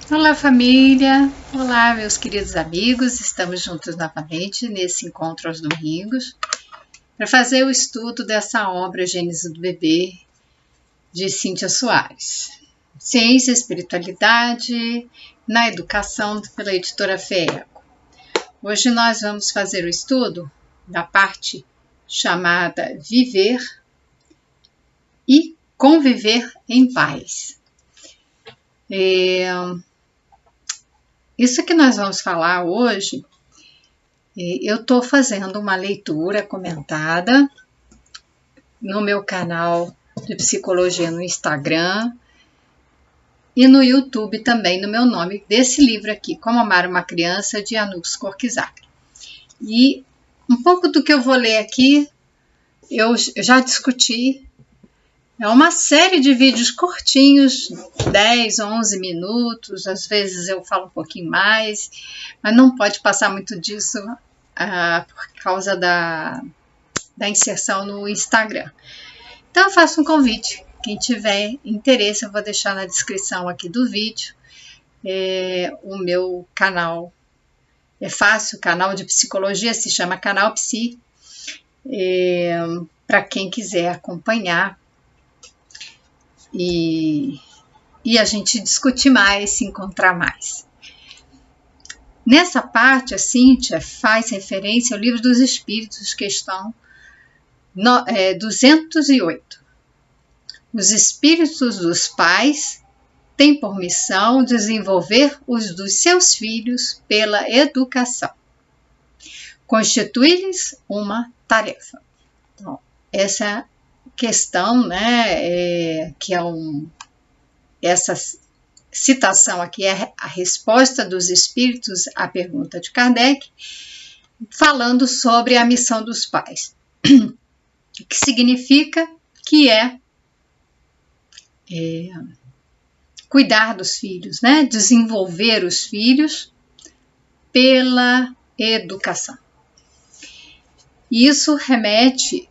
Olá, família! Olá, meus queridos amigos! Estamos juntos novamente nesse encontro aos domingos para fazer o estudo dessa obra Gênese do Bebê de Cíntia Soares. Ciência e Espiritualidade na Educação, pela editora FEECO. Hoje nós vamos fazer o estudo da parte chamada Viver e Conviver em Paz. Isso que nós vamos falar hoje, eu estou fazendo uma leitura comentada no meu canal de psicologia no Instagram e no YouTube também, no meu nome, desse livro aqui, Como Amar uma Criança, de Anush Korczak. E um pouco do que eu vou ler aqui, eu já discuti. É uma série de vídeos curtinhos, 10, 11 minutos, às vezes eu falo um pouquinho mais, mas não pode passar muito disso por causa da inserção no Instagram. Então eu faço um convite, quem tiver interesse eu vou deixar na descrição aqui do vídeo, o meu canal, é fácil, o canal de psicologia se chama Canal Psi, para quem quiser acompanhar. E a gente discutir mais, se encontrar mais. Nessa parte, a Cíntia faz referência ao Livro dos Espíritos, questão 208. Os espíritos dos pais têm por missão desenvolver os dos seus filhos pela educação. Constituir-lhes uma tarefa. Então, essa questão, que essa citação aqui é a resposta dos espíritos à pergunta de Kardec, falando sobre a missão dos pais, que significa que cuidar dos filhos, desenvolver os filhos pela educação. Isso remete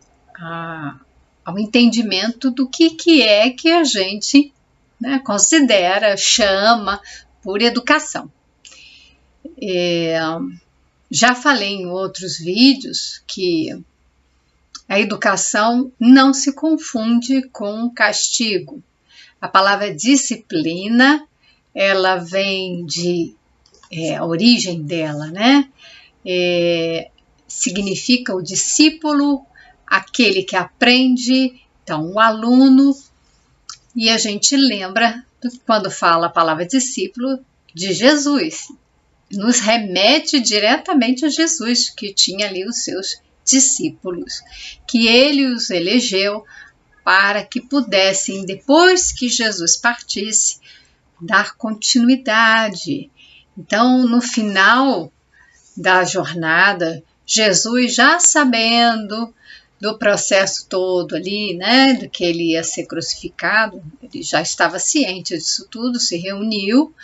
ao entendimento do que é que a gente considera, chama por educação. Já falei em outros vídeos que a educação não se confunde com castigo. A palavra disciplina, ela vem a origem dela, significa o discípulo, aquele que aprende, então o aluno, e a gente lembra, quando fala a palavra discípulo, de Jesus, nos remete diretamente a Jesus, que tinha ali os seus discípulos, que ele os elegeu para que pudessem, depois que Jesus partisse, dar continuidade. Então, no final da jornada, Jesus, já sabendo do processo todo ali, do que ele ia ser crucificado, ele já estava ciente disso tudo, se reuniu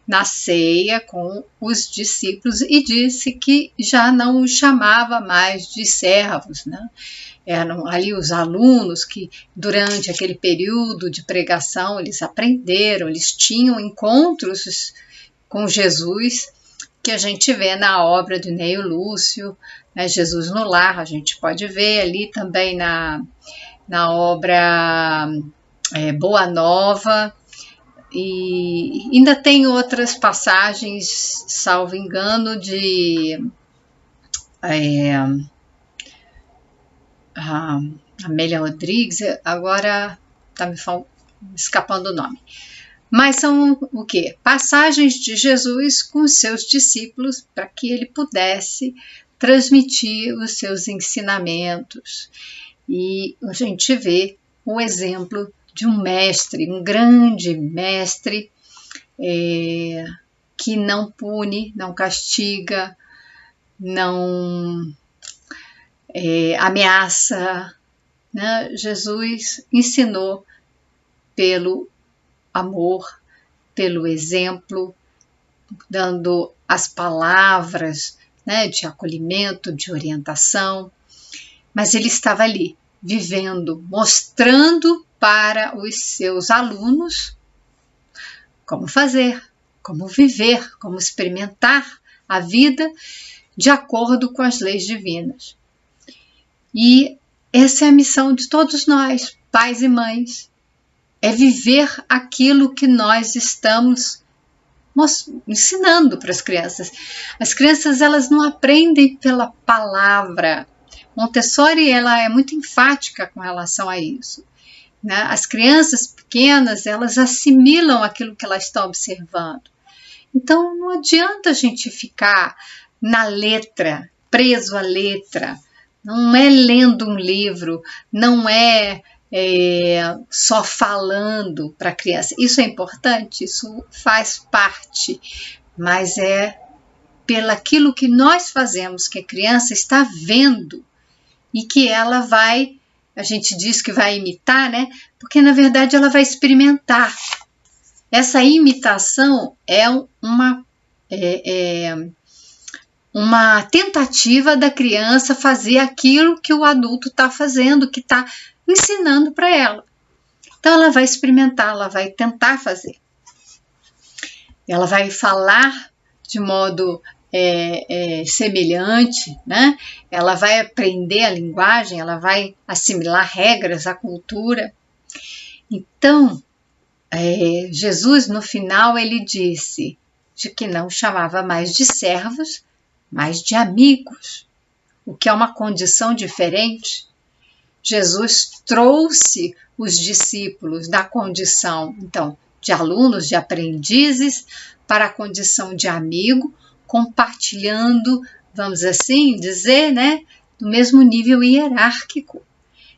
na ceia com os discípulos e disse que já não os chamava mais de servos, Eram ali os alunos que durante aquele período de pregação eles aprenderam, eles tinham encontros com Jesus, que a gente vê na obra de Neio Lúcio, Jesus no Lar, a gente pode ver ali também na obra Boa Nova, e ainda tem outras passagens, salvo engano, de Amélia Rodrigues, agora está me escapando o nome. Mas são o quê? Passagens de Jesus com os seus discípulos para que ele pudesse transmitir os seus ensinamentos. E a gente vê o exemplo de um mestre, um grande mestre, que não pune, não castiga, não ameaça. Jesus ensinou pelo amor, pelo exemplo, dando as palavras de acolhimento, de orientação, mas ele estava ali, vivendo, mostrando para os seus alunos como fazer, como viver, como experimentar a vida de acordo com as leis divinas. E essa é a missão de todos nós, pais e mães, é viver aquilo que nós estamos ensinando para as crianças. As crianças, elas não aprendem pela palavra. Montessori, ela é muito enfática com relação a isso, né? As crianças pequenas, elas assimilam aquilo que elas estão observando. Então, não adianta a gente ficar na letra, preso à letra. Não é lendo um livro, não é só falando para a criança. Isso é importante, isso faz parte, mas é pelaquilo que nós fazemos, que a criança está vendo e que ela vai, a gente diz que vai imitar, né? Porque na verdade ela vai experimentar. Essa imitação é uma tentativa da criança fazer aquilo que o adulto está fazendo, que está ensinando para ela. Então ela vai experimentar, ela vai tentar fazer. Ela vai falar de modo semelhante, né? Ela vai aprender a linguagem, ela vai assimilar regras, a cultura. Então, Jesus, no final, ele disse de que não chamava mais de servos, mas de amigos, o que é uma condição diferente. Jesus trouxe os discípulos da condição, então, de alunos, de aprendizes, para a condição de amigo, compartilhando, vamos assim dizer, né, no mesmo nível hierárquico.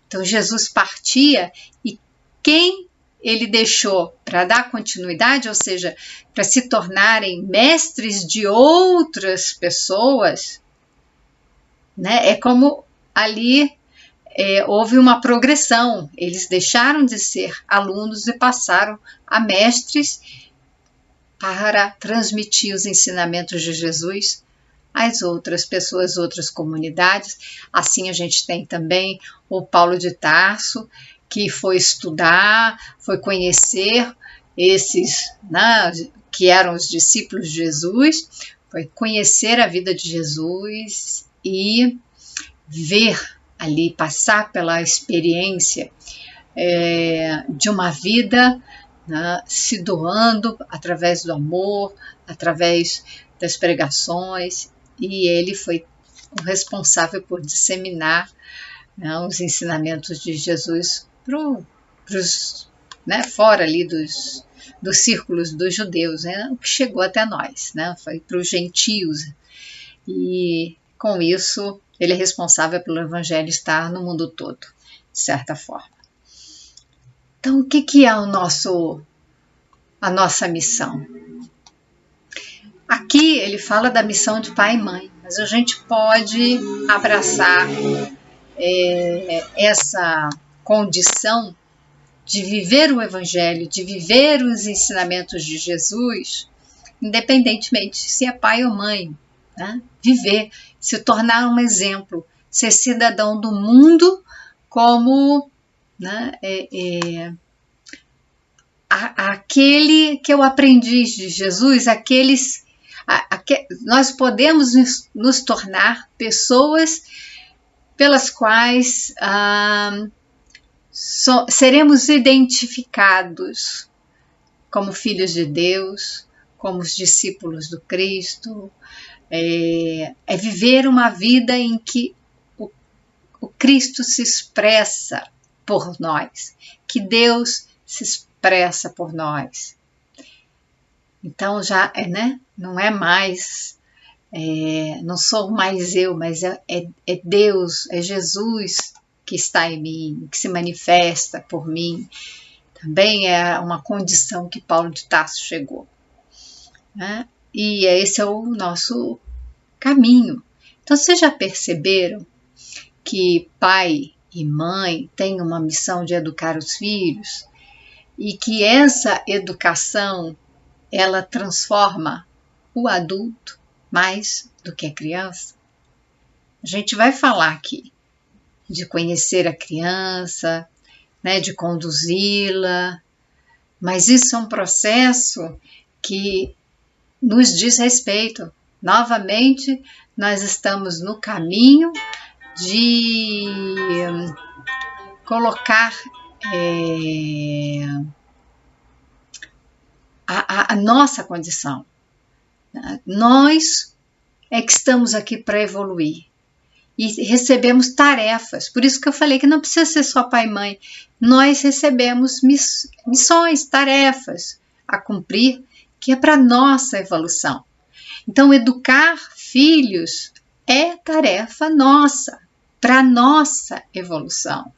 Então, Jesus partia e quem ele deixou para dar continuidade, ou seja, para se tornarem mestres de outras pessoas, né, é como ali houve uma progressão. Eles deixaram de ser alunos e passaram a mestres para transmitir os ensinamentos de Jesus às outras pessoas, outras comunidades. Assim a gente tem também o Paulo de Tarso, que foi estudar, foi conhecer esses, né, que eram os discípulos de Jesus, foi conhecer a vida de Jesus e ver ali, passar pela experiência de uma vida, né, se doando através do amor, através das pregações, e ele foi o responsável por disseminar, né, os ensinamentos de Jesus né, fora ali dos círculos dos judeus, né, o que chegou até nós, né, foi para os gentios, e com isso ele é responsável pelo evangelho estar no mundo todo, de certa forma. Então, o que é a nossa missão? Aqui ele fala da missão de pai e mãe, mas a gente pode abraçar essa condição de viver o evangelho, de viver os ensinamentos de Jesus, independentemente se é pai ou mãe, né? Viver, se tornar um exemplo, ser cidadão do mundo como, né, aquele que é o aprendiz de Jesus, nós podemos nos tornar pessoas pelas quais seremos identificados como filhos de Deus, como os discípulos do Cristo, é viver uma vida em que o Cristo se expressa por nós, que Deus se expressa por nós. Então já né? Não é mais, não sou mais eu, mas é Deus, é Jesus que está em mim, que se manifesta por mim. Também é uma condição que Paulo de Tarso chegou, né? E esse é o nosso caminho. Então, vocês já perceberam que pai e mãe têm uma missão de educar os filhos e que essa educação, ela transforma o adulto mais do que a criança? A gente vai falar aqui de conhecer a criança, né, de conduzi-la, mas isso é um processo que nos diz respeito. Novamente, nós estamos no caminho de colocar a nossa condição. Nós é que estamos aqui para evoluir e recebemos tarefas. Por isso que eu falei que não precisa ser só pai e mãe. Nós recebemos missões, tarefas a cumprir, que é para nossa evolução. Então, educar filhos é tarefa nossa, para nossa evolução.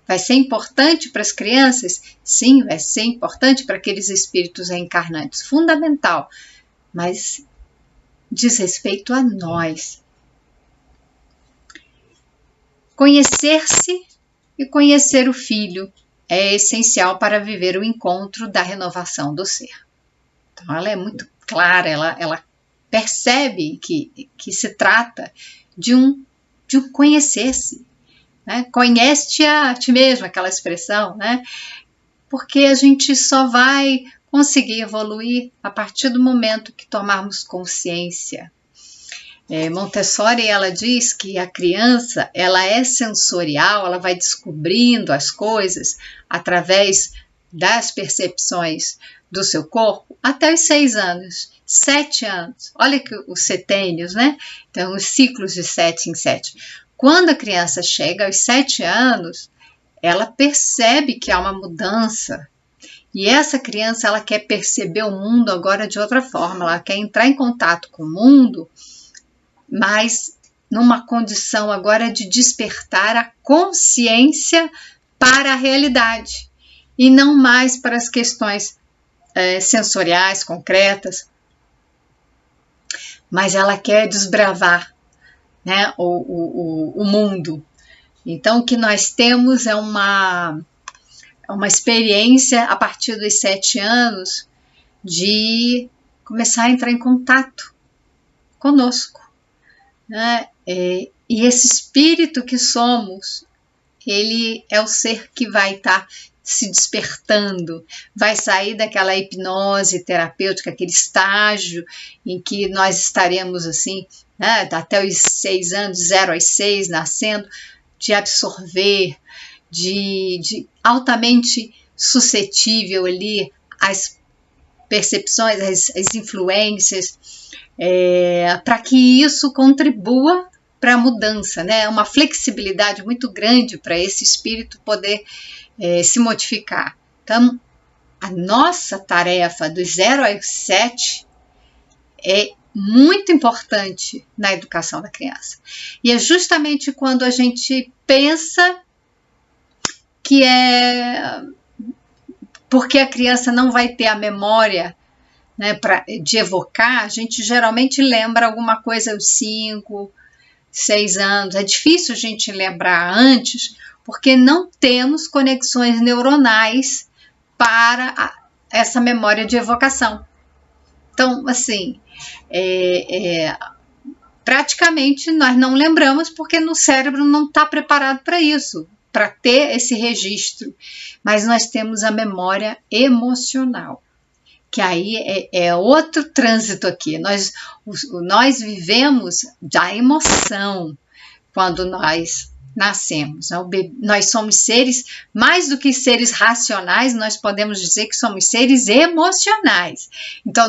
Vai ser importante para as crianças? Sim, vai ser importante para aqueles espíritos reencarnantes. Fundamental. Mas diz respeito a nós. Conhecer-se e conhecer o filho é essencial para viver o encontro da renovação do ser. Então, ela é muito clara, ela percebe que se trata de um conhecer-se. Né? Conhece-te a ti mesmo, aquela expressão, né? Porque a gente só vai conseguir evoluir a partir do momento que tomarmos consciência. Montessori, ela diz que a criança, ela é sensorial, ela vai descobrindo as coisas através das percepções do seu corpo até os 6 anos, 7 anos. Olha que os setênios, né? Então, os ciclos de 7 em 7. Quando a criança chega aos 7 anos, ela percebe que há uma mudança. E essa criança, ela quer perceber o mundo agora de outra forma. Ela quer entrar em contato com o mundo, mas numa condição agora de despertar a consciência para a realidade. E não mais para as questões sensoriais, concretas. Mas ela quer desbravar, né, o mundo. Então, o que nós temos é uma experiência a partir dos 7 anos de começar a entrar em contato conosco. Né? E esse espírito que somos, ele é o ser que vai estar se despertando, vai sair daquela hipnose terapêutica, aquele estágio em que nós estaremos assim, né, até os 6 anos, 0 aos 6, nascendo, de absorver, de altamente suscetível ali às percepções, às influências, para que isso contribua para a mudança, né? Uma flexibilidade muito grande para esse espírito poder se modificar. Então, a nossa tarefa dos 0 aos 7 é muito importante na educação da criança. E é justamente quando a gente pensa que porque a criança não vai ter a memória, né, de evocar, a gente geralmente lembra alguma coisa aos 5, 6 anos. É difícil a gente lembrar antes, porque não temos conexões neuronais para essa memória de evocação. Então, assim, praticamente nós não lembramos porque no cérebro não está preparado para isso, para ter esse registro. Mas nós temos a memória emocional, que aí é outro trânsito aqui. Nós vivemos da emoção quando nós nascemos. Nós somos seres, mais do que seres racionais, nós podemos dizer que somos seres emocionais. Então,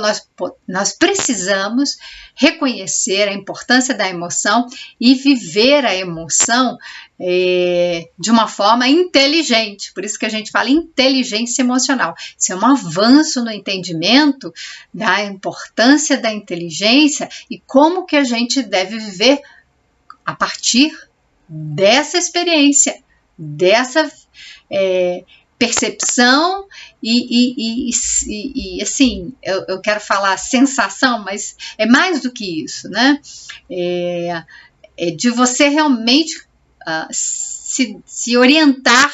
nós precisamos reconhecer a importância da emoção e viver a emoção de uma forma inteligente. Por isso que a gente fala inteligência emocional. Isso é um avanço no entendimento da importância da inteligência e como que a gente deve viver a partir dessa experiência, dessa percepção e assim, eu quero falar sensação, mas é mais do que isso, né? De você realmente se orientar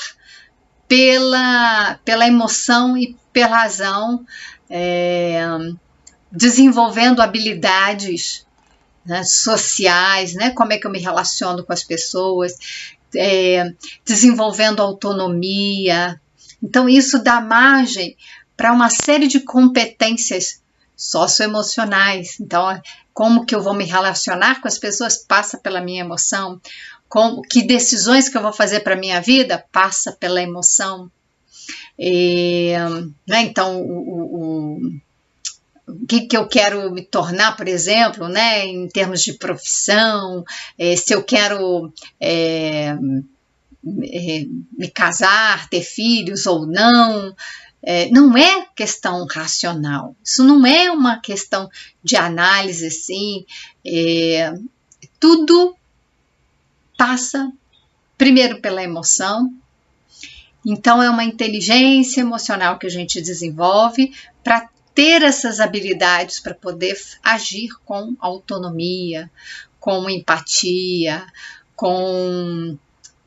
pela emoção e pela razão, desenvolvendo habilidades, né, sociais, né, como é que eu me relaciono com as pessoas, desenvolvendo autonomia. Então, isso dá margem para uma série de competências socioemocionais. Então, como que eu vou me relacionar com as pessoas passa pela minha emoção. Que decisões que eu vou fazer para a minha vida passa pela emoção. Né? Então, o que eu quero me tornar, por exemplo, né? Em termos de profissão, se eu quero me casar, ter filhos ou não. Não é questão racional, isso não é uma questão de análise, assim, tudo passa primeiro pela emoção. Então é uma inteligência emocional que a gente desenvolve para ter essas habilidades para poder agir com autonomia, com empatia,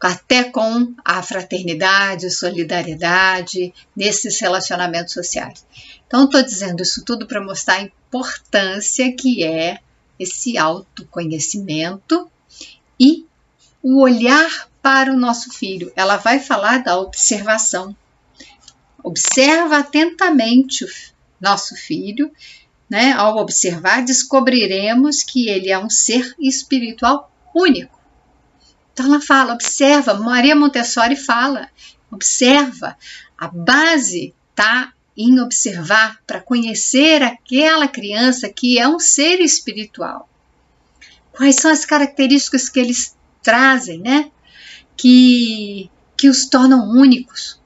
até com a fraternidade, solidariedade, nesses relacionamentos sociais. Então, estou dizendo isso tudo para mostrar a importância que é esse autoconhecimento e o olhar para o nosso filho. Ela vai falar da observação. Observa atentamente o nosso filho, né? Ao observar, descobriremos que ele é um ser espiritual único. Então ela fala, observa, Maria Montessori fala, observa, a base está em observar para conhecer aquela criança que é um ser espiritual. Quais são as características que eles trazem, né? Que os tornam únicos.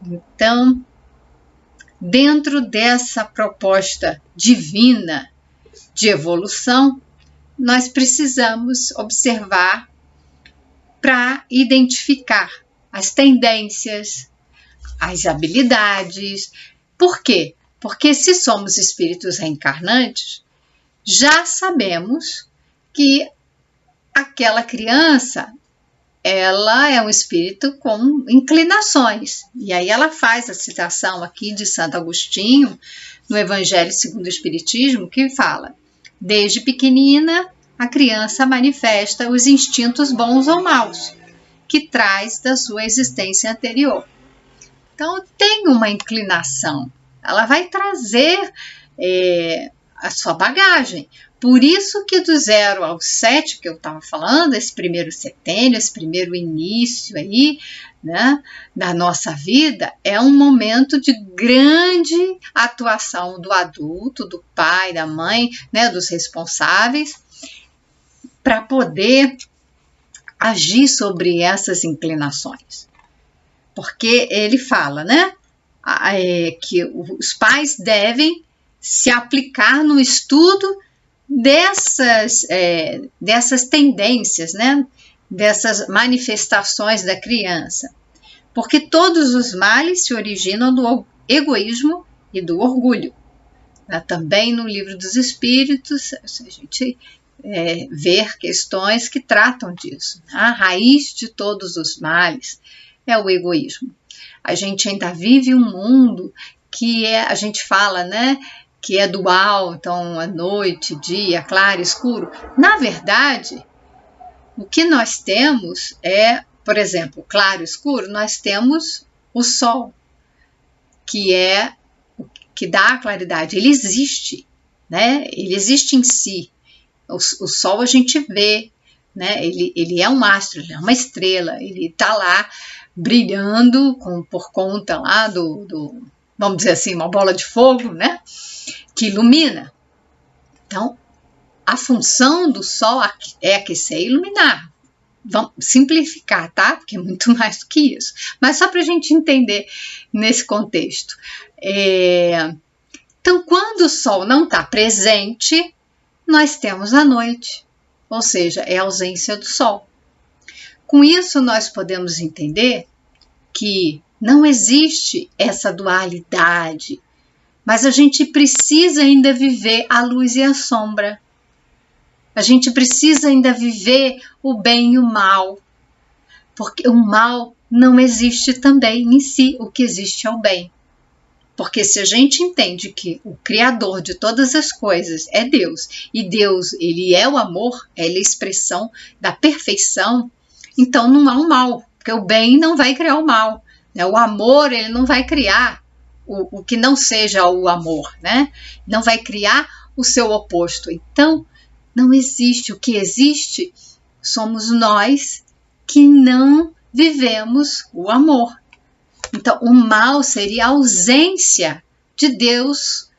Então, dentro dessa proposta divina de evolução, nós precisamos observar para identificar as tendências, as habilidades. Por quê? Porque se somos espíritos reencarnantes, já sabemos que aquela criança, ela é um espírito com inclinações. E aí ela faz a citação aqui de Santo Agostinho, no Evangelho segundo o Espiritismo, que fala, desde pequenina, a criança manifesta os instintos bons ou maus, que traz da sua existência anterior. Então, tem uma inclinação. Ela vai trazer a sua bagagem. Por isso que do 0 ao 7, que eu estava falando, esse primeiro setênio, esse primeiro início aí, né, da nossa vida, é um momento de grande atuação do adulto, do pai, da mãe, né, dos responsáveis, para poder agir sobre essas inclinações. Porque ele fala, né, que os pais devem se aplicar no estudo dessas tendências, né, dessas manifestações da criança. Porque todos os males se originam do egoísmo e do orgulho. Também no Livro dos Espíritos, a gente ver questões que tratam disso. A raiz de todos os males é o egoísmo. A gente ainda vive um mundo que a gente fala, né, que é dual, então é noite, dia, claro, escuro. Na verdade, o que nós temos é, por exemplo, claro, escuro, nós temos o sol, que é o que dá a claridade. Ele existe, né? Ele existe em si. O Sol a gente vê, né? Ele é um astro, ele é uma estrela, ele está lá brilhando por conta lá vamos dizer assim, uma bola de fogo, né? Que ilumina. Então, a função do Sol é aquecer e iluminar. Vamos simplificar, tá? Porque é muito mais do que isso. Mas só para a gente entender nesse contexto. Então, quando o Sol não está presente, nós temos a noite, ou seja, é a ausência do sol. Com isso, nós podemos entender que não existe essa dualidade, mas a gente precisa ainda viver a luz e a sombra. A gente precisa ainda viver o bem e o mal, porque o mal não existe também em si, o que existe é o bem. Porque se a gente entende que o Criador de todas as coisas é Deus, e Deus, ele é o amor, ele é a expressão da perfeição, então não há um mal, porque o bem não vai criar o mal, né? O amor, ele não vai criar o que não seja o amor, né? Não vai criar o seu oposto. Então, não existe. O que existe somos nós que não vivemos o amor. Então, o mal seria a ausência de Deus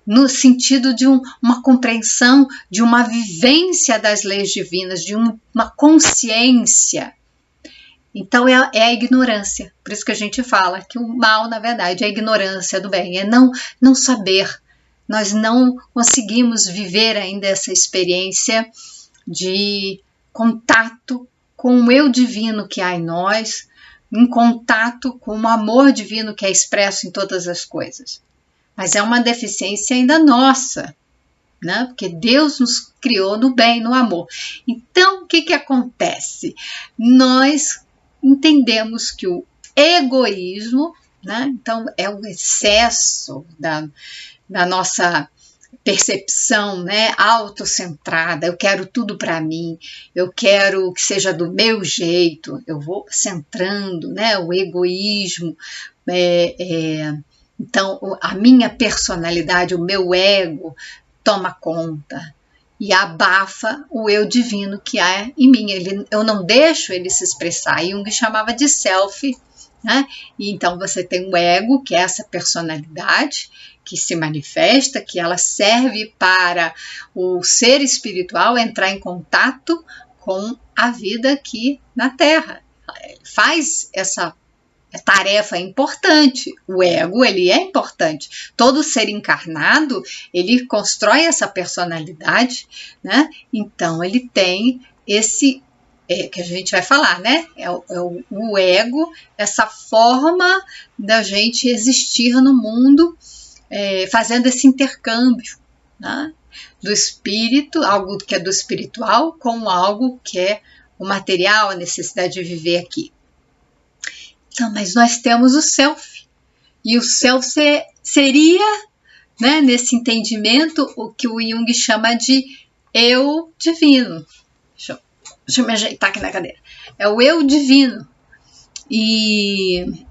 no sentido de uma compreensão, de uma vivência das leis divinas, de uma consciência. Então, é a ignorância. Por isso que a gente fala que o mal, na verdade, é a ignorância do bem, é não saber. Nós não conseguimos viver ainda essa experiência de contato com o eu divino que há em nós, em contato com o amor divino que é expresso em todas as coisas. Mas é uma deficiência ainda nossa, né? Porque Deus nos criou no bem, no amor. Então, o que acontece? Nós entendemos que o egoísmo, né? Então, é o excesso da nossa percepção, né, autocentrada, eu quero tudo para mim, eu quero que seja do meu jeito, eu vou centrando, né, o egoísmo, então a minha personalidade, o meu ego toma conta e abafa o eu divino que há em mim, eu não deixo ele se expressar. Jung chamava de self, né? E então você tem o ego, que é essa personalidade que se manifesta, que ela serve para o ser espiritual entrar em contato com a vida aqui na Terra. Faz essa tarefa importante. O ego, ele é importante. Todo ser encarnado, ele constrói essa personalidade, né? Então, ele tem esse que a gente vai falar, né? O ego, essa forma da gente existir no mundo, fazendo esse intercâmbio, né? Do espírito, algo que é do espiritual, com algo que é o material, a necessidade de viver aqui. Então, mas nós temos o self, e o self seria, né, nesse entendimento, o que o Jung chama de eu divino. Deixa eu me ajeitar aqui na cadeira. É o eu divino. E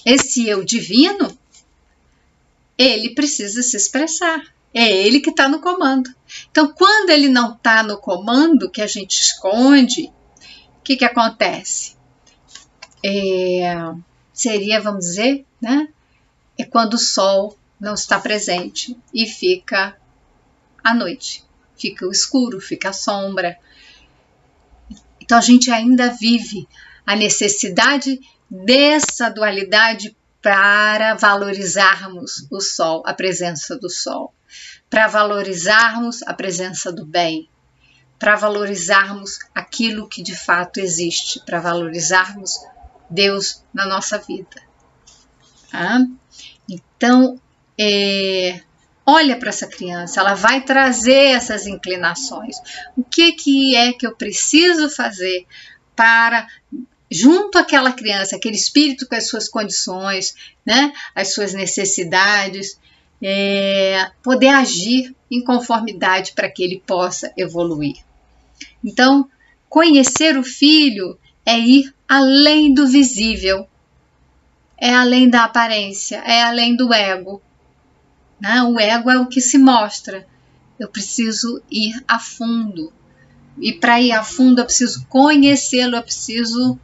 esse eu divino, ele precisa se expressar. É ele que está no comando. Então, quando ele não está no comando, que a gente esconde, o que acontece? Seria, vamos dizer, né? É quando o sol não está presente e fica a noite. Fica o escuro, fica a sombra. Então, a gente ainda vive a necessidade dessa dualidade para valorizarmos o sol, a presença do sol, para valorizarmos a presença do bem, para valorizarmos aquilo que de fato existe, para valorizarmos Deus na nossa vida. Tá? Então, olha para essa criança, ela vai trazer essas inclinações. O que é que eu preciso fazer para, junto àquela criança, aquele espírito com as suas condições, né, as suas necessidades, poder agir em conformidade para que ele possa evoluir. Então, conhecer o filho é ir além do visível, é além da aparência, é além do ego. Né? O ego é o que se mostra. Eu preciso ir a fundo. E para ir a fundo eu preciso conhecê-lo, eu preciso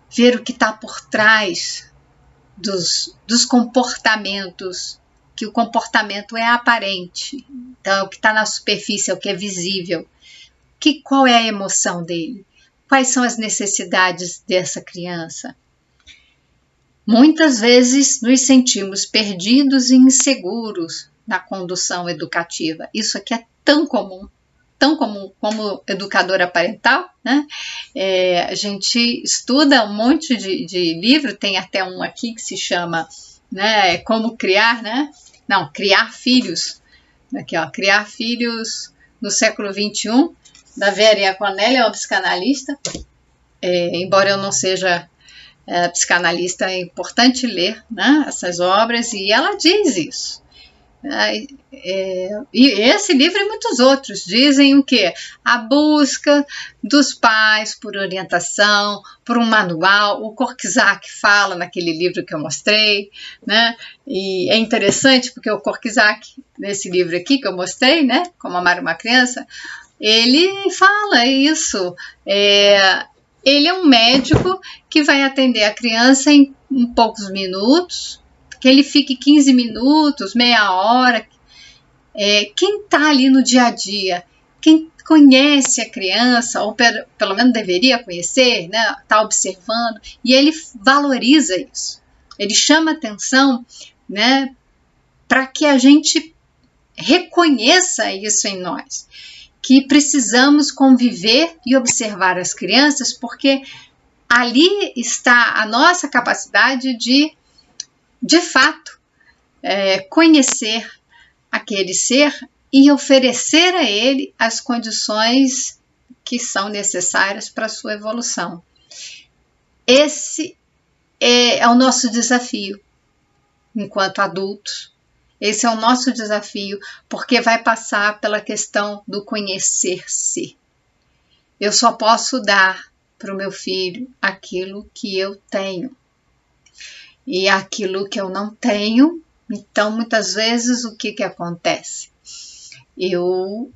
ver o que está por trás dos comportamentos, que o comportamento é aparente. Então, é o que está na superfície, é o que é visível. Qual é a emoção dele? Quais são as necessidades dessa criança? Muitas vezes nos sentimos perdidos e inseguros na condução educativa. Isso aqui é tão comum como educadora parental, né? A gente estuda um monte de livro, tem até um aqui que se chama, né, Como Criar, né? Não, Criar Filhos. Aqui, ó, Criar Filhos no século XXI, da Vera Iaconelli, é uma psicanalista. Embora eu não seja psicanalista, é importante ler, né, essas obras, e ela diz isso. E esse livro e muitos outros dizem o quê? A busca dos pais por orientação, por um manual. O Korczak fala naquele livro que eu mostrei, né? E é interessante porque o Korczak, nesse livro aqui que eu mostrei, né? Como Amar uma Criança, ele fala isso. Ele é um médico que vai atender a criança em poucos minutos, que ele fique 15 minutos, meia hora. Quem está ali no dia a dia, quem conhece a criança, ou pelo menos deveria conhecer, né, está observando, e ele valoriza isso. Ele chama atenção, né, para que a gente reconheça isso em nós, que precisamos conviver e observar as crianças, porque ali está a nossa capacidade de fato, conhecer aquele ser e oferecer a ele as condições que são necessárias para a sua evolução. Esse é o nosso desafio enquanto adultos. Esse é o nosso desafio, porque vai passar pela questão do conhecer-se. Eu só posso dar para o meu filho aquilo que eu tenho. E aquilo que eu não tenho, então muitas vezes o que acontece? Eu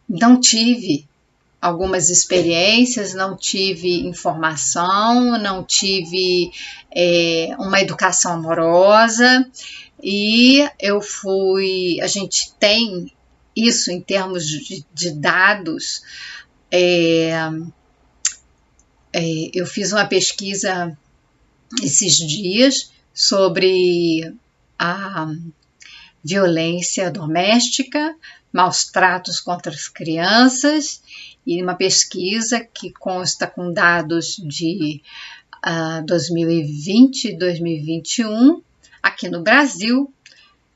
não tive algumas experiências, não tive informação, não tive uma educação amorosa, e a gente tem isso em termos de dados. Eu fiz uma pesquisa esses dias sobre a violência doméstica, maus tratos contra as crianças, e uma pesquisa que consta com dados de 2020 e 2021. Aqui no Brasil,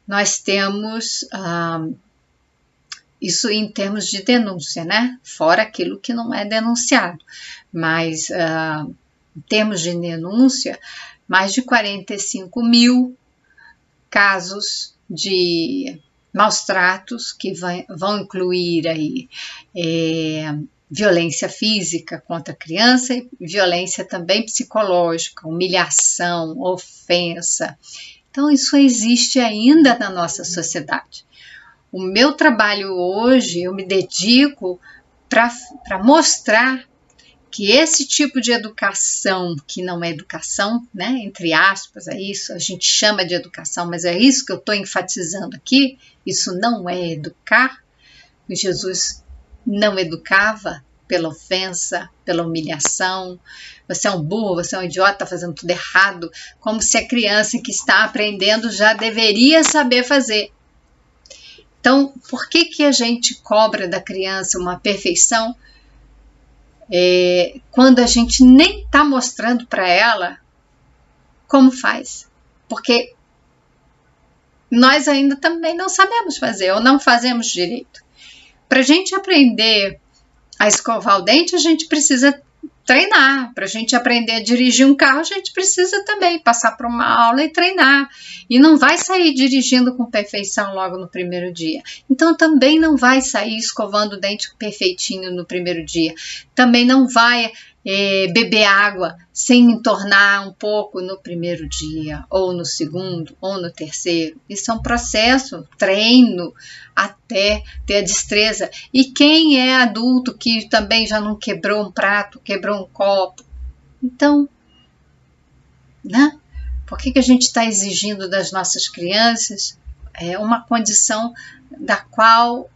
nós temos isso em termos de denúncia, né? Fora aquilo que não é denunciado, mas em termos de denúncia, mais de 45 mil casos de maus tratos, que vão incluir aí violência física contra a criança e violência também psicológica, humilhação, ofensa. Então, isso existe ainda na nossa sociedade. O meu trabalho hoje, eu me dedico para mostrar que esse tipo de educação, que não é educação, né, entre aspas, é isso, a gente chama de educação, mas é isso que eu estou enfatizando aqui, isso não é educar. Jesus não educava pela ofensa, pela humilhação. Você é um burro, você é um idiota, está fazendo tudo errado, como se a criança que está aprendendo já deveria saber fazer. Então, por que a gente cobra da criança uma perfeição quando a gente nem está mostrando para ela como faz? Porque nós ainda também não sabemos fazer ou não fazemos direito. Para a gente aprender a escovar o dente, a gente precisa treinar. Para a gente aprender a dirigir um carro, a gente precisa também passar por uma aula e treinar. E não vai sair dirigindo com perfeição logo no primeiro dia. Então também não vai sair escovando o dente perfeitinho no primeiro dia. Também não vai beber água sem entornar um pouco no primeiro dia, ou no segundo, ou no terceiro. Isso é um processo, treino, até ter a destreza. E quem é adulto que também já não quebrou um prato, quebrou um copo? Então, né? Por que a gente está exigindo das nossas crianças uma condição da qual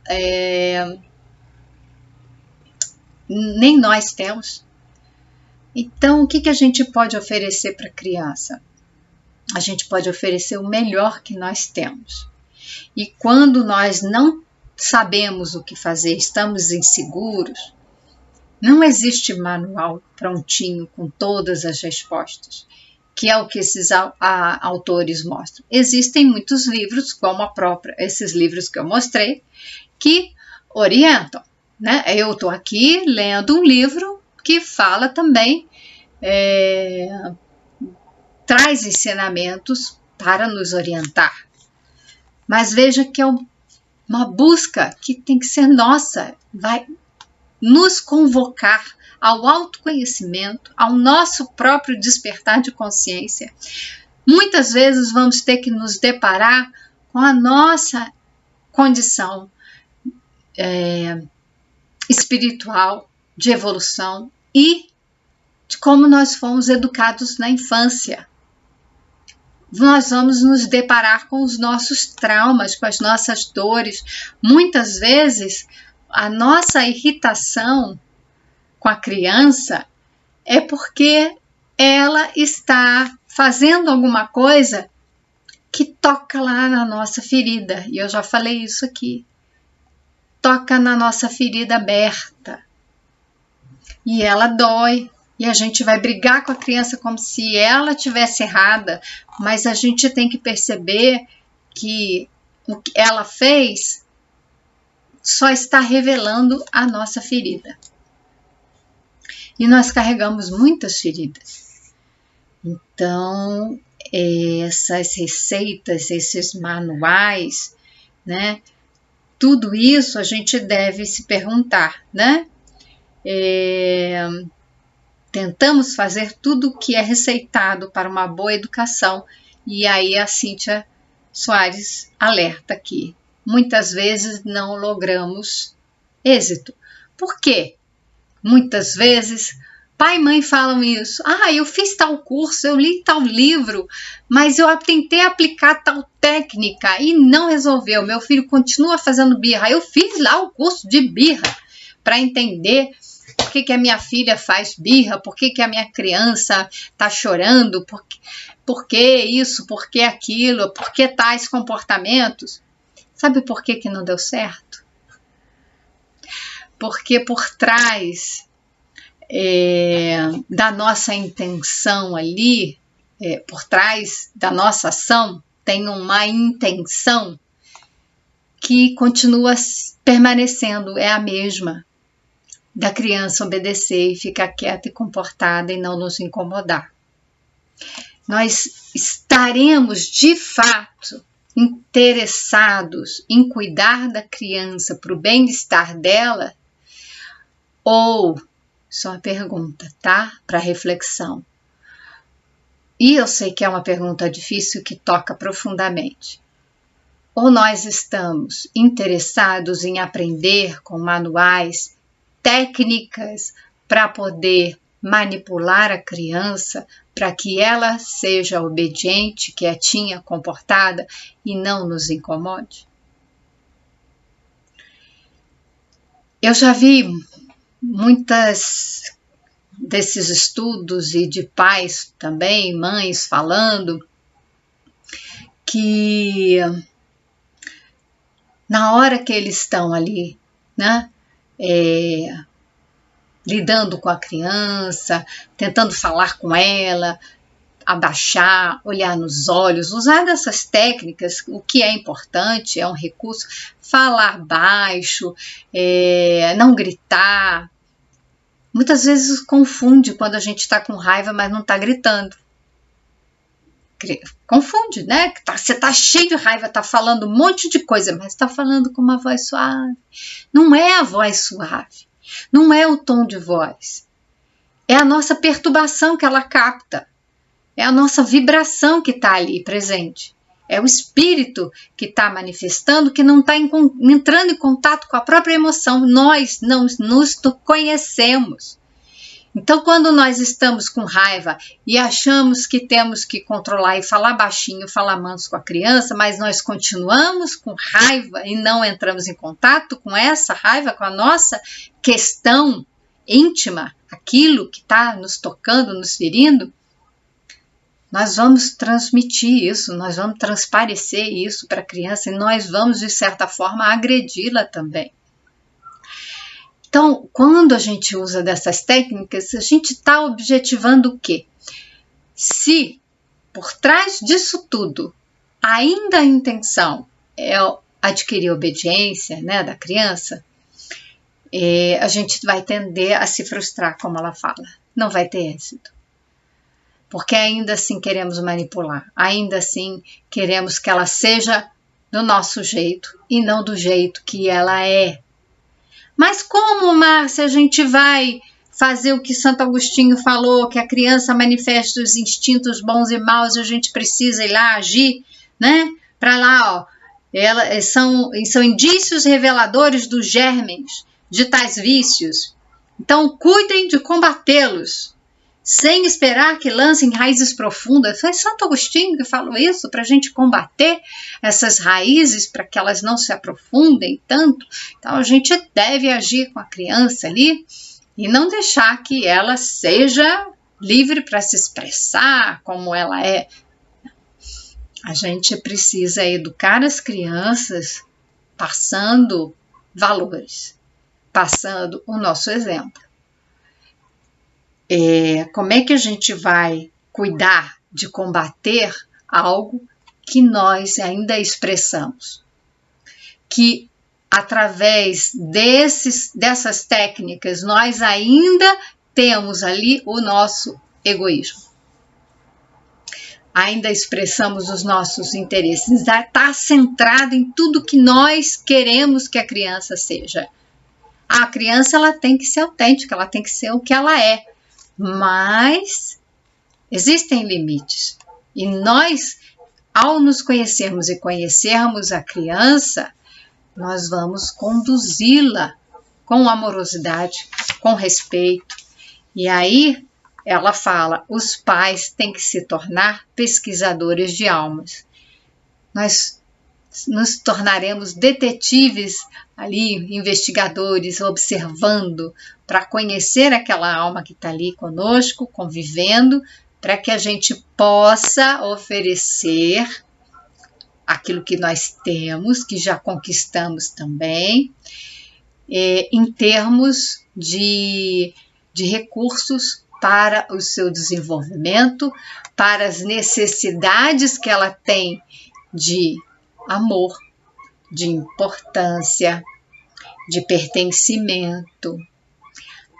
nem nós temos? Então, o que a gente pode oferecer para a criança? A gente pode oferecer o melhor que nós temos. E quando nós não sabemos o que fazer, estamos inseguros, não existe manual prontinho com todas as respostas, que é o que esses autores mostram. Existem muitos livros, como esses livros que eu mostrei, que orientam, né? Eu estou aqui lendo um livro que fala também, traz ensinamentos para nos orientar. Mas veja que é uma busca que tem que ser nossa, vai nos convocar ao autoconhecimento, ao nosso próprio despertar de consciência. Muitas vezes vamos ter que nos deparar com a nossa condição espiritual, de evolução e de como nós fomos educados na infância. Nós vamos nos deparar com os nossos traumas, com as nossas dores. Muitas vezes, a nossa irritação com a criança é porque ela está fazendo alguma coisa que toca lá na nossa ferida. E eu já falei isso aqui. Toca na nossa ferida aberta. E ela dói. E a gente vai brigar com a criança como se ela tivesse errada, mas a gente tem que perceber que o que ela fez só está revelando a nossa ferida. E nós carregamos muitas feridas. Então, essas receitas, esses manuais, né? Tudo isso a gente deve se perguntar, né? Tentamos fazer tudo o que é receitado para uma boa educação. E aí a Cíntia Soares alerta aqui. Muitas vezes não logramos êxito. Por quê? Muitas vezes pai e mãe falam isso. Eu fiz tal curso, eu li tal livro, mas eu tentei aplicar tal técnica e não resolveu. Meu filho continua fazendo birra. Eu fiz lá o curso de birra para entender por que a minha filha faz birra, por que a minha criança está chorando, por que isso, por que aquilo, por que tais comportamentos. Sabe por que não deu certo? Porque por trás da nossa intenção ali, por trás da nossa ação, tem uma intenção que continua permanecendo, é a mesma, da criança obedecer e ficar quieta e comportada e não nos incomodar. Nós estaremos, de fato, interessados em cuidar da criança para o bem-estar dela? Ou, só uma pergunta, tá? Para reflexão. E eu sei que é uma pergunta difícil que toca profundamente. Ou nós estamos interessados em aprender com manuais, técnicas para poder manipular a criança para que ela seja obediente, quietinha, comportada e não nos incomode? Eu já vi muitas desses estudos e de pais também, mães falando que na hora que eles estão ali, né, lidando com a criança, tentando falar com ela, abaixar, olhar nos olhos, usar dessas técnicas, o que é importante, é um recurso, falar baixo, não gritar. Muitas vezes confunde quando a gente está com raiva, mas não está gritando. Confunde, né? Você está cheio de raiva, está falando um monte de coisa, mas está falando com uma voz suave. Não é a voz suave, não é o tom de voz. É a nossa perturbação que ela capta. É a nossa vibração que está ali presente. É o espírito que está manifestando, que não está entrando em contato com a própria emoção. Nós não nos conhecemos. Então, quando nós estamos com raiva e achamos que temos que controlar e falar baixinho, falar manso com a criança, mas nós continuamos com raiva e não entramos em contato com essa raiva, com a nossa questão íntima, aquilo que está nos tocando, nos ferindo, nós vamos transmitir isso, nós vamos transparecer isso para a criança e nós vamos, de certa forma, agredi-la também. Então, quando a gente usa dessas técnicas, a gente está objetivando o quê? Se por trás disso tudo, ainda a intenção é adquirir obediência, né, da criança, a gente vai tender a se frustrar, como ela fala. Não vai ter êxito. Porque ainda assim queremos manipular, ainda assim queremos que ela seja do nosso jeito e não do jeito que ela é. Mas como, Márcia, a gente vai fazer o que Santo Agostinho falou, que a criança manifesta os instintos bons e maus e a gente precisa ir lá agir, né? Para lá, ó, são indícios reveladores dos germes de tais vícios. Então, cuidem de combatê-los, sem esperar que lancem raízes profundas. Foi Santo Agostinho que falou isso, para a gente combater essas raízes, para que elas não se aprofundem tanto. Então, a gente deve agir com a criança ali e não deixar que ela seja livre para se expressar como ela é. A gente precisa educar as crianças passando valores, passando o nosso exemplo. Como é que a gente vai cuidar de combater algo que nós ainda expressamos? Que através dessas técnicas nós ainda temos ali o nosso egoísmo. Ainda expressamos os nossos interesses. Está centrado em tudo que nós queremos que a criança seja. A criança ela tem que ser autêntica, ela tem que ser o que ela é. Mas existem limites. E nós, ao nos conhecermos e conhecermos a criança, nós vamos conduzi-la com amorosidade, com respeito. E aí ela fala, os pais têm que se tornar pesquisadores de almas. Nós nos tornaremos detetives ali, investigadores, observando, para conhecer aquela alma que está ali conosco, convivendo, para que a gente possa oferecer aquilo que nós temos, que já conquistamos também, em termos de recursos para o seu desenvolvimento, para as necessidades que ela tem de amor, de importância, de pertencimento.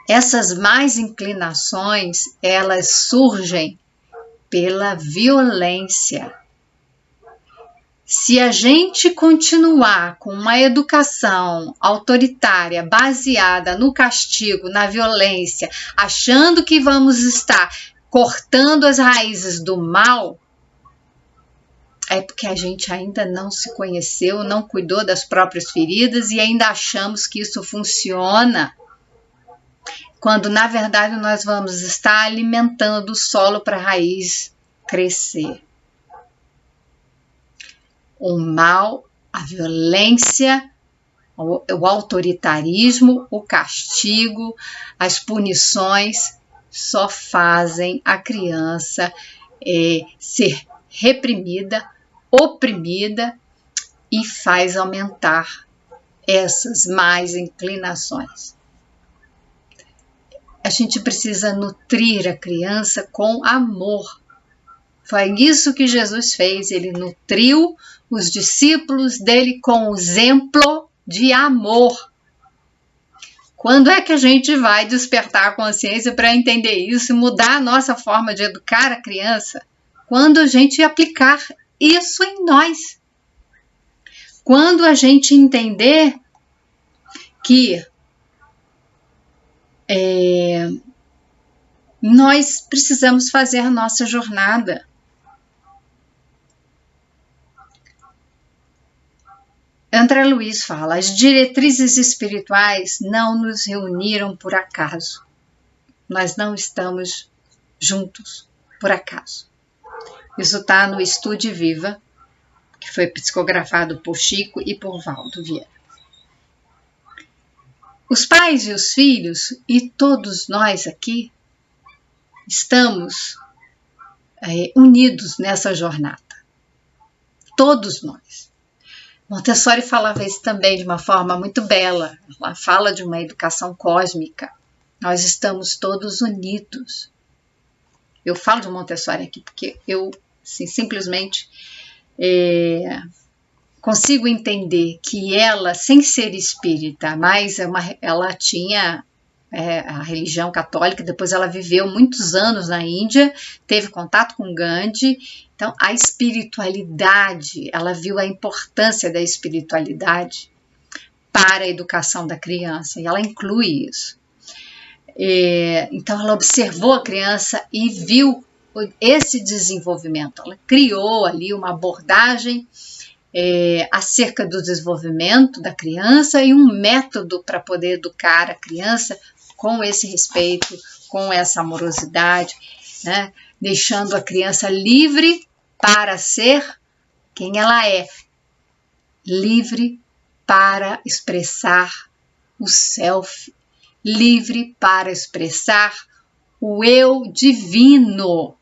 Essas más inclinações, elas surgem pela violência. Se a gente continuar com uma educação autoritária, baseada no castigo, na violência, achando que vamos estar cortando as raízes do mal, é porque a gente ainda não se conheceu, não cuidou das próprias feridas e ainda achamos que isso funciona. Quando, na verdade, nós vamos estar alimentando o solo para a raiz crescer. O mal, a violência, o autoritarismo, o castigo, as punições só fazem a criança ser reprimida, oprimida e faz aumentar essas más inclinações. A gente precisa nutrir a criança com amor. Foi isso que Jesus fez, ele nutriu os discípulos dele com o exemplo de amor. Quando é que a gente vai despertar a consciência para entender isso e mudar a nossa forma de educar a criança? Quando a gente aplicar isso em nós. Quando a gente entender que nós precisamos fazer a nossa jornada. André Luiz fala, as diretrizes espirituais não nos reuniram por acaso. Nós não estamos juntos por acaso. Isso está no Estude Viva, que foi psicografado por Chico e por Valdo Vieira. Os pais e os filhos, e todos nós aqui, estamos unidos nessa jornada. Todos nós. Montessori falava isso também de uma forma muito bela. Ela fala de uma educação cósmica. Nós estamos todos unidos. Eu falo de Montessori aqui porque eu simplesmente consigo entender que ela, sem ser espírita, mas ela tinha a religião católica. Depois ela viveu muitos anos na Índia, teve contato com Gandhi. Então, a espiritualidade, ela viu a importância da espiritualidade para a educação da criança, e ela inclui isso. Então, ela observou a criança e viu esse desenvolvimento. Ela criou ali uma abordagem acerca do desenvolvimento da criança e um método para poder educar a criança com esse respeito, com essa amorosidade, né? Deixando a criança livre para ser quem ela é, livre para expressar o self, livre para expressar o eu divino.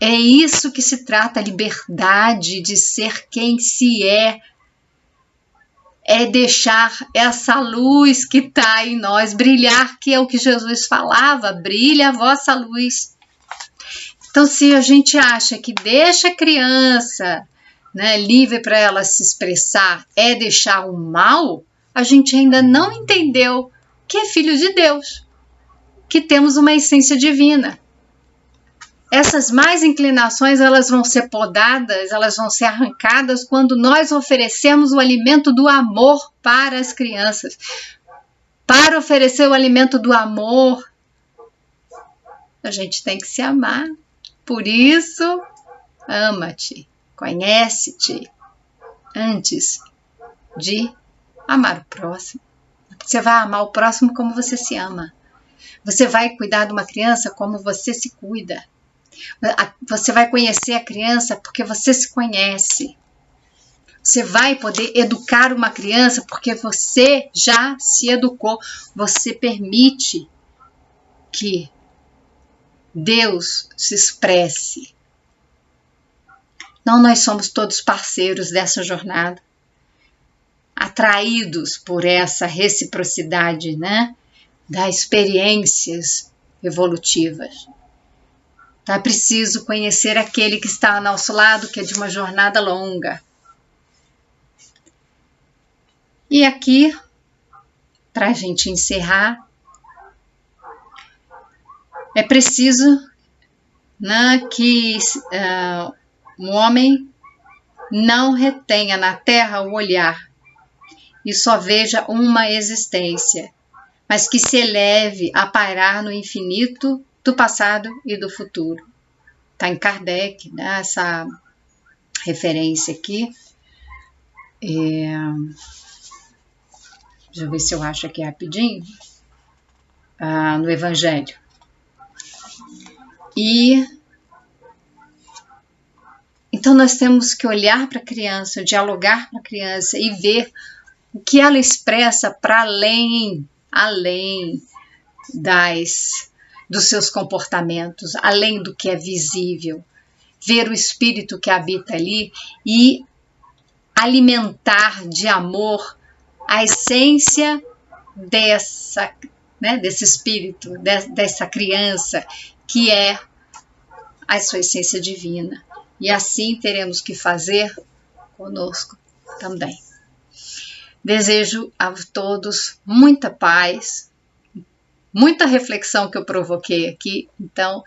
É isso que se trata, a liberdade de ser quem se é deixar essa luz que está em nós brilhar, que é o que Jesus falava, brilha a vossa luz. Então, se a gente acha que deixa a criança, né, livre para ela se expressar, é deixar o mal, a gente ainda não entendeu que é filho de Deus, que temos uma essência divina. Essas más inclinações, elas vão ser podadas, elas vão ser arrancadas quando nós oferecemos o alimento do amor para as crianças. Para oferecer o alimento do amor, a gente tem que se amar. Por isso, ama-te, conhece-te antes de amar o próximo. Você vai amar o próximo como você se ama. Você vai cuidar de uma criança como você se cuida. Você vai conhecer a criança porque você se conhece. Você vai poder educar uma criança porque você já se educou. Você permite que Deus se expresse. Então, nós somos todos parceiros dessa jornada, atraídos por essa reciprocidade, né, das experiências evolutivas. Então, é preciso conhecer aquele que está ao nosso lado, que é de uma jornada longa. E aqui, para a gente encerrar, é preciso, né, que o homem não retenha na terra o olhar e só veja uma existência, mas que se eleve a pairar no infinito do passado e do futuro. Está em Kardec, né, essa referência aqui. Deixa eu ver se eu acho aqui rapidinho. No Evangelho. Então nós temos que olhar para a criança, dialogar com a criança e ver o que ela expressa para além dos seus comportamentos, além do que é visível. Ver o espírito que habita ali e alimentar de amor a essência desse espírito, dessa criança, que é a sua essência divina. E assim teremos que fazer conosco também. Desejo a todos muita paz, muita reflexão que eu provoquei aqui. Então,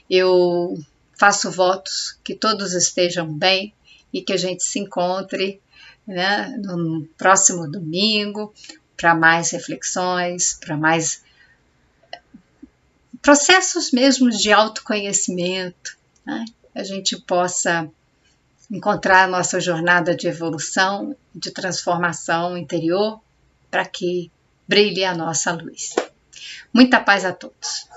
eu faço votos que todos estejam bem e que a gente se encontre, né, no próximo domingo para mais reflexões, para mais processos mesmo de autoconhecimento, né? A gente possa encontrar a nossa jornada de evolução, de transformação interior, para que brilhe a nossa luz. Muita paz a todos.